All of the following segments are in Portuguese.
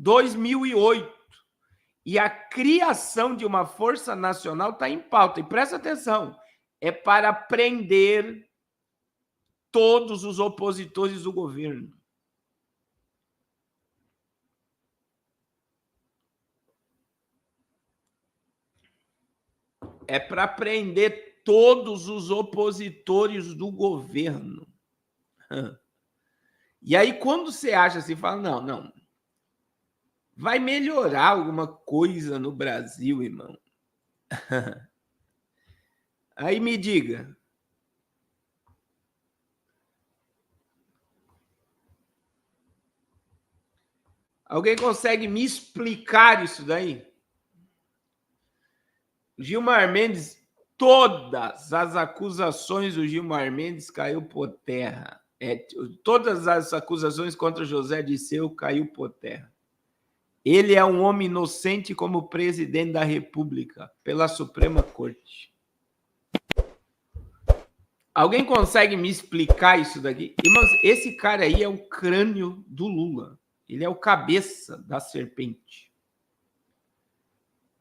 2008. E a criação de uma força nacional está em pauta. E presta atenção, é para prender todos os opositores do governo. É para prender todos os opositores do governo. E aí, quando você acha assim, fala, não, vai melhorar alguma coisa no Brasil, irmão? Aí me diga. Alguém consegue me explicar isso daí? Gilmar Mendes, todas as acusações do Gilmar Mendes caiu por terra. Todas as acusações contra José Dirceu caiu por terra. Ele é um homem inocente como presidente da República, pela Suprema Corte. Alguém consegue me explicar isso daqui? Irmãos, esse cara aí é o crânio do Lula. Ele é o cabeça da serpente.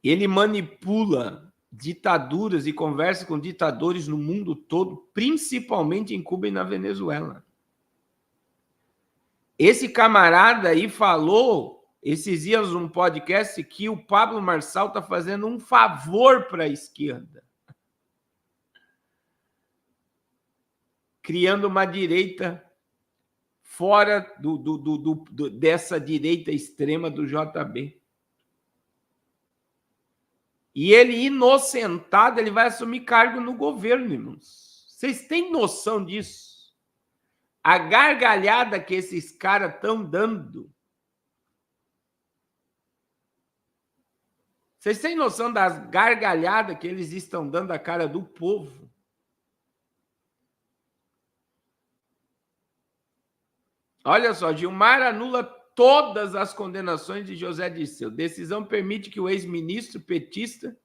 Ele manipula ditaduras e conversa com ditadores no mundo todo, principalmente em Cuba e na Venezuela. Esse camarada aí falou esses dias num podcast que o Pablo Marçal está fazendo um favor para a esquerda, criando uma direita fora dessa direita extrema do JB. E ele, inocentado, ele vai assumir cargo no governo, irmãos. Vocês têm noção disso? A gargalhada que esses caras estão dando. Vocês têm noção das gargalhadas que eles estão dando à cara do povo? Olha só, Gilmar anula todas as condenações de José Dirceu. Decisão permite que o ex-ministro petista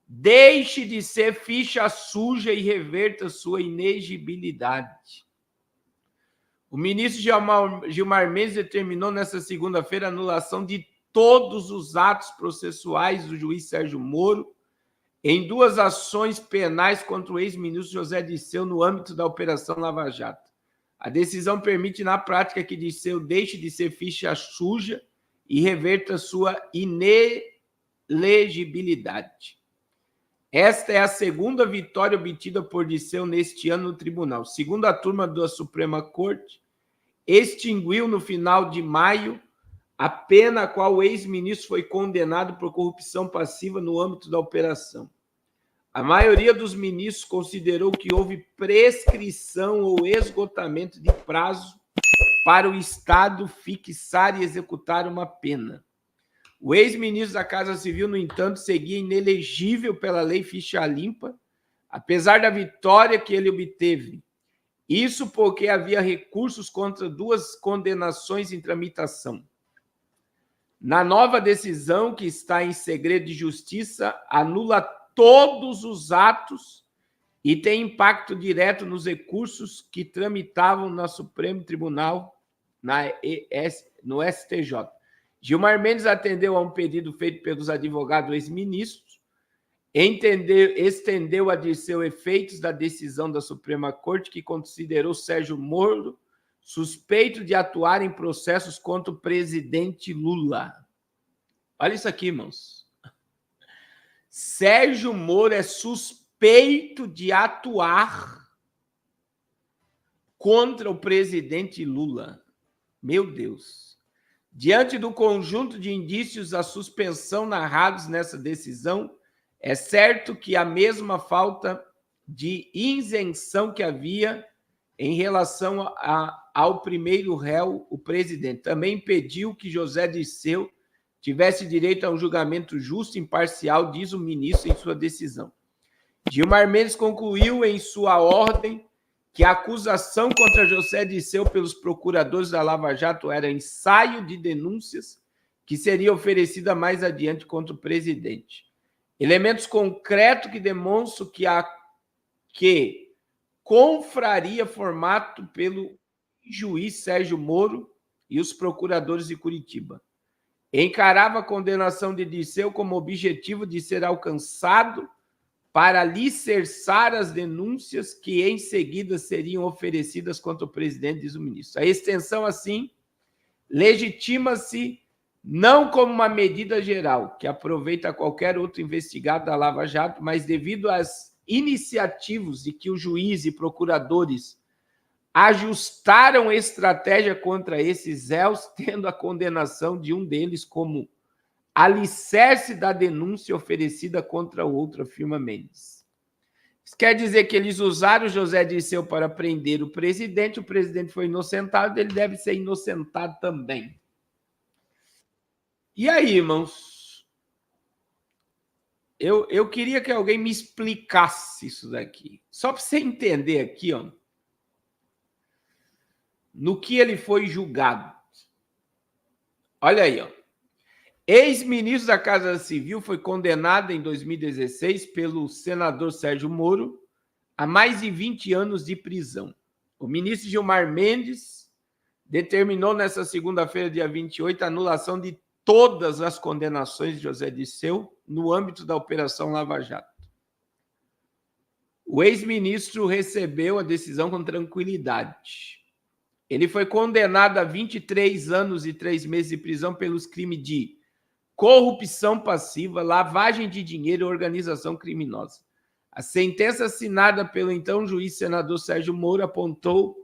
deixe de ser ficha suja e reverta sua inegibilidade. O ministro Gilmar Mendes determinou nesta segunda-feira a anulação de todos os atos processuais do juiz Sérgio Moro em 2 ações penais contra o ex-ministro José Dirceu no âmbito da Operação Lava Jato. A decisão permite, na prática, que Dirceu deixe de ser ficha suja e reverta sua inelegibilidade. Esta é a segunda vitória obtida por Dirceu neste ano no tribunal. Segundo a turma da Suprema Corte, extinguiu no final de maio a pena a qual o ex-ministro foi condenado por corrupção passiva no âmbito da operação. A maioria dos ministros considerou que houve prescrição ou esgotamento de prazo para o Estado fixar e executar uma pena. O ex-ministro da Casa Civil, no entanto, seguia inelegível pela lei ficha limpa, apesar da vitória que ele obteve. Isso porque havia recursos contra 2 condenações em tramitação. Na nova decisão, que está em segredo de justiça, anula todos os atos e tem impacto direto nos recursos que tramitavam no Supremo Tribunal, no STJ. Gilmar Mendes atendeu a um pedido feito pelos advogados ex-ministros, estendeu a Dirceu efeitos da decisão da Suprema Corte, que considerou Sérgio Moro suspeito de atuar em processos contra o presidente Lula. Olha isso aqui, irmãos. Sérgio Moro é suspeito de atuar contra o presidente Lula. Meu Deus. Diante do conjunto de indícios da suspensão narrados nessa decisão, é certo que a mesma falta de isenção que havia em relação ao primeiro réu, o presidente, também impediu que José Dirceu tivesse direito a um julgamento justo e imparcial, diz o ministro em sua decisão. Gilmar Mendes concluiu em sua ordem que a acusação contra José Dirceu pelos procuradores da Lava Jato era ensaio de denúncias que seria oferecida mais adiante contra o presidente. Elementos concretos que demonstram que confraria formato pelo juiz Sérgio Moro e os procuradores de Curitiba. encarava a condenação de Dirceu como objetivo de ser alcançado para alicerçar as denúncias que em seguida seriam oferecidas contra o presidente, diz o ministro. A extensão, assim, legitima-se não como uma medida geral, que aproveita qualquer outro investigado da Lava Jato, mas devido às iniciativas de que o juiz e procuradores ajustaram estratégia contra esses réus, tendo a condenação de um deles como alicerce da denúncia oferecida contra o outro, afirma Mendes. Isso quer dizer que eles usaram José Dirceu para prender o presidente foi inocentado, ele deve ser inocentado também. E aí, irmãos? Eu queria que alguém me explicasse isso daqui. Só para você entender aqui, ó, no que ele foi julgado. Olha aí, ó. Ex-ministro da Casa Civil foi condenado em 2016 pelo senador Sérgio Moro a mais de 20 anos de prisão. O ministro Gilmar Mendes determinou nesta segunda-feira, dia 28, a anulação de todas as condenações de José Dirceu no âmbito da Operação Lava Jato. O ex-ministro recebeu a decisão com tranquilidade. Ele foi condenado a 23 anos e 3 meses de prisão pelos crimes de corrupção passiva, lavagem de dinheiro e organização criminosa. A sentença assinada pelo então juiz senador Sérgio Moro apontou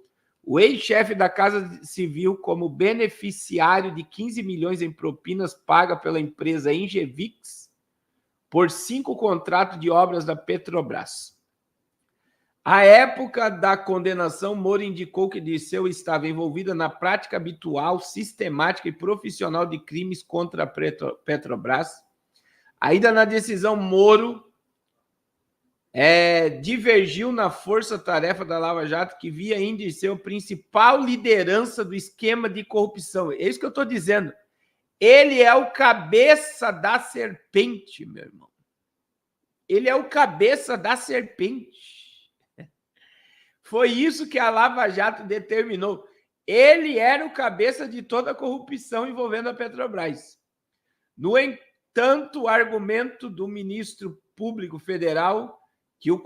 o ex-chefe da Casa Civil como beneficiário de 15 milhões em propinas pagas pela empresa Ingevix por 5 contratos de obras da Petrobras. À época da condenação, Moro indicou que Dirceu estava envolvida na prática habitual, sistemática e profissional de crimes contra a Petrobras. Ainda na decisão, Moro divergiu na força-tarefa da Lava Jato, que via em Dirceu a principal liderança do esquema de corrupção. É isso que eu estou dizendo. Ele é o cabeça da serpente, meu irmão. Ele é o cabeça da serpente. Foi isso que a Lava Jato determinou. Ele era o cabeça de toda a corrupção envolvendo a Petrobras. No entanto, o argumento do ministro público federal que o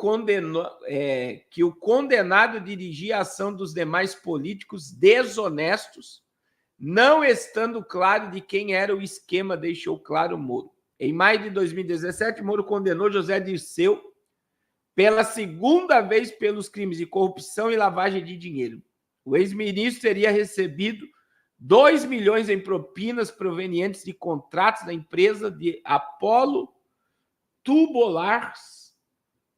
condenado dirigia a ação dos demais políticos desonestos, não estando claro de quem era o esquema, deixou claro Moro. Em maio de 2017, Moro condenou José Dirceu pela segunda vez pelos crimes de corrupção e lavagem de dinheiro. O ex-ministro teria recebido 2 milhões em propinas provenientes de contratos da empresa de Apolo Tubulars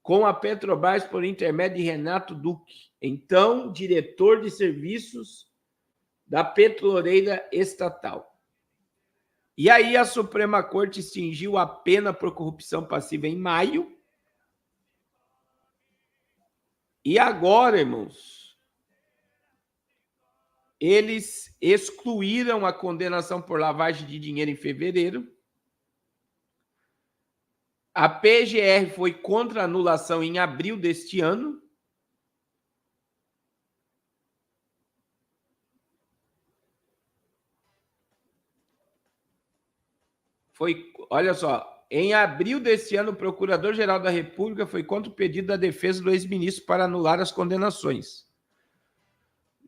com a Petrobras por intermédio de Renato Duque, então diretor de serviços da petroleira estatal. E aí a Suprema Corte extinguiu a pena por corrupção passiva em maio. E agora, irmãos, eles excluíram a condenação por lavagem de dinheiro em fevereiro. A PGR foi contra a anulação em abril deste ano. Olha só, em abril deste ano, o Procurador-Geral da República foi contra o pedido da defesa do ex-ministro para anular as condenações.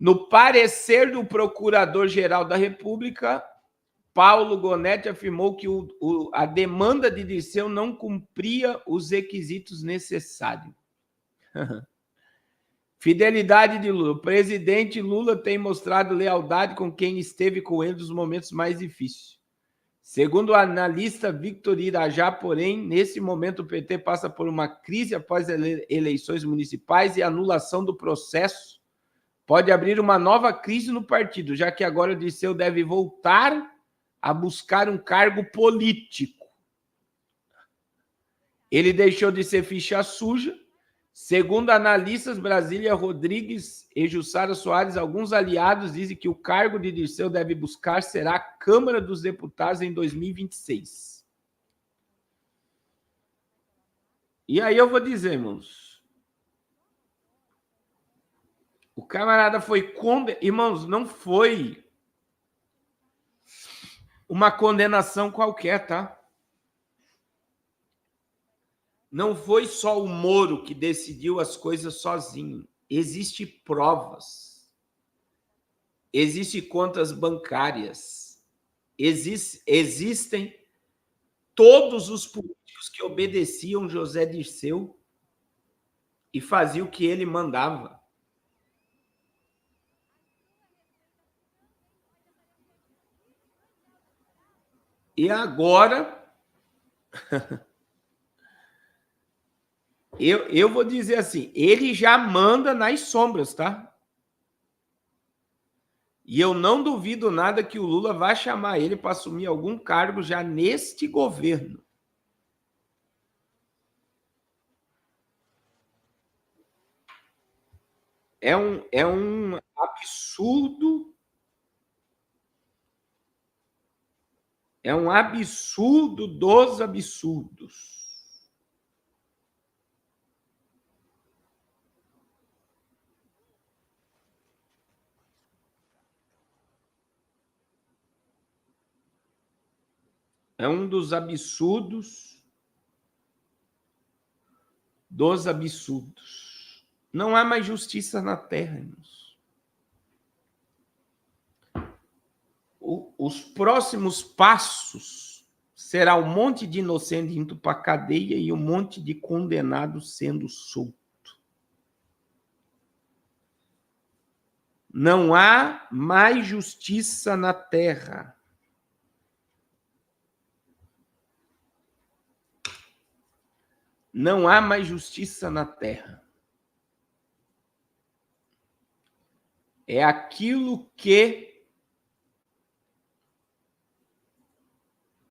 No parecer do Procurador-Geral da República, Paulo Gonetti afirmou que a demanda de Dirceu não cumpria os requisitos necessários. Fidelidade de Lula. O presidente Lula tem mostrado lealdade com quem esteve com ele nos momentos mais difíceis. Segundo o analista Victor Irajá, porém, nesse momento o PT passa por uma crise após eleições municipais e a anulação do processo pode abrir uma nova crise no partido, já que agora o Dirceu deve voltar a buscar um cargo político. Ele deixou de ser ficha suja. Segundo analistas Brasília Rodrigues e Jussara Soares, alguns aliados dizem que o cargo de Dirceu deve buscar será a Câmara dos Deputados em 2026. E aí eu vou dizer, irmãos, o camarada foi condenado. Irmãos, não foi uma condenação qualquer, tá? Não foi só o Moro que decidiu as coisas sozinho. Existem provas. Existem contas bancárias. Existem todos os políticos que obedeciam José Dirceu e faziam o que ele mandava. E agora, eu vou dizer assim, ele já manda nas sombras, tá? E eu não duvido nada que o Lula vá chamar ele para assumir algum cargo já neste governo. É um absurdo. É um absurdo dos absurdos. É um dos absurdos dos absurdos. Não há mais justiça na terra, irmãos. Os próximos passos será um monte de inocente indo para a cadeia e um monte de condenado sendo solto. Não há mais justiça na terra. Não há mais justiça na terra. É aquilo que